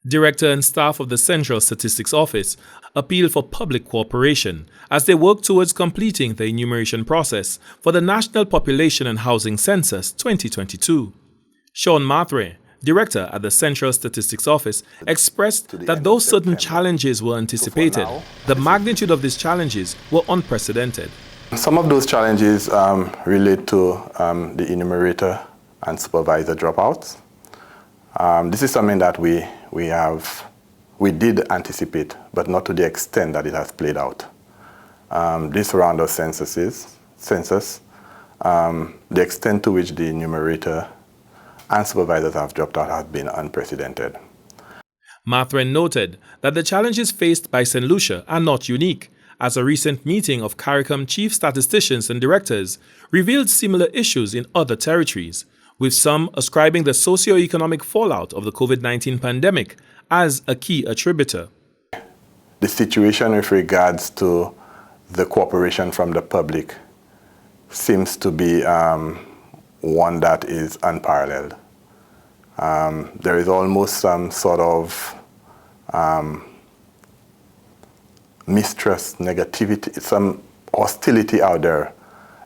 Director and staff of the Central Statistics Office appealed for public cooperation as they work towards completing the enumeration process for the National Population and Housing Census 2022. Sean Mathre, director at the Central Statistics Office, expressed that though certain challenges were anticipated, the magnitude of these challenges were unprecedented. Some of those challenges relate to the enumerator and supervisor dropouts. This is something that we did anticipate, but not to the extent that it has played out. This round of census, the extent to which the enumerator and supervisors have dropped out has been unprecedented. Mathren noted that the challenges faced by St. Lucia are not unique, as a recent meeting of CARICOM chief statisticians and directors revealed similar issues in other territories, with some ascribing the socio-economic fallout of the COVID-19 pandemic as a key attributor. The situation with regards to the cooperation from the public seems to be one that is unparalleled. There is almost some sort of mistrust, negativity, some hostility out there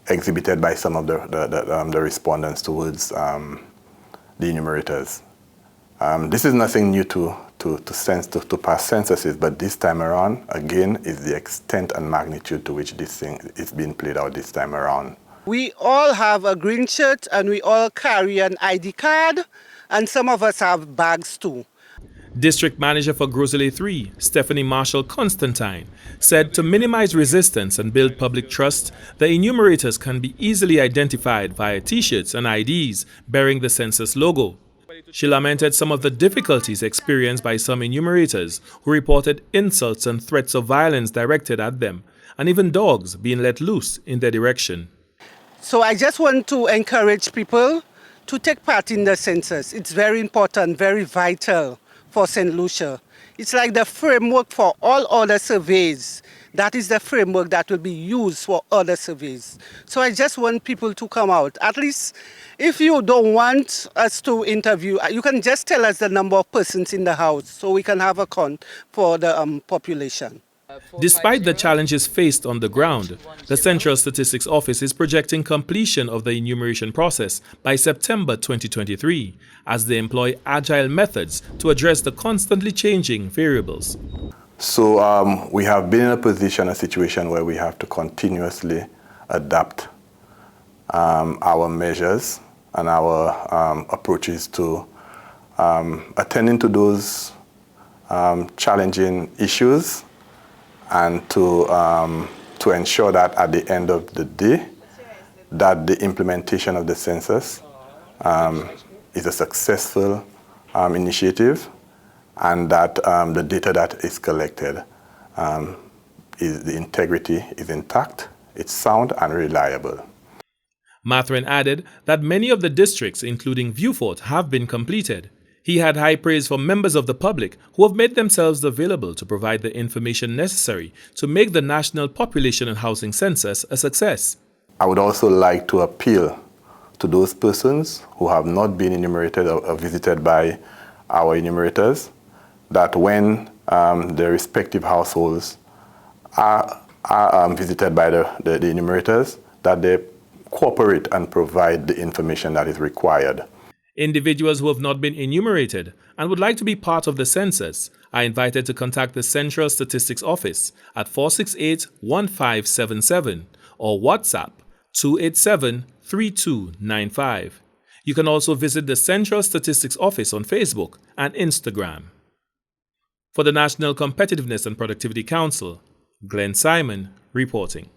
exhibited by some of the respondents towards the enumerators. This is nothing new to past censuses, but this time around, again, is the extent and magnitude to which this thing is being played out this time around. We all have a green shirt and we all carry an ID card, and some of us have bags too. District Manager for Groseley 3, Stephanie Marshall-Constantine, said to minimize resistance and build public trust, the enumerators can be easily identified via T-shirts and IDs bearing the census logo. She lamented some of the difficulties experienced by some enumerators who reported insults and threats of violence directed at them, and even dogs being let loose in their direction. So I just want to encourage people to take part in the census. It's very important, very vital for St. Lucia. It's like the framework for all other surveys. That is the framework that will be used for other surveys. So I just want people to come out. At least if you don't want us to interview, you can just tell us the number of persons in the house so we can have a count for the population. Despite the challenges faced on the ground, the Central Statistics Office is projecting completion of the enumeration process by September 2023, as they employ agile methods to address the constantly changing variables. So we have been in a situation where we have to continuously adapt our measures and our approaches to attending to those challenging issues, and to ensure that at the end of the day, that the implementation of the census is a successful initiative, and that the data that is collected, the integrity is intact, it's sound and reliable. Mathren added that many of the districts, including Viewfort, have been completed. He had high praise for members of the public who have made themselves available to provide the information necessary to make the National Population and Housing Census a success. I would also like to appeal to those persons who have not been enumerated or visited by our enumerators, that when their respective households are visited by the enumerators, that they cooperate and provide the information that is required. Individuals who have not been enumerated and would like to be part of the census are invited to contact the Central Statistics Office at 468-1577 or WhatsApp 287-3295. You can also visit the Central Statistics Office on Facebook and Instagram. For the National Competitiveness and Productivity Council, Glenn Simon reporting.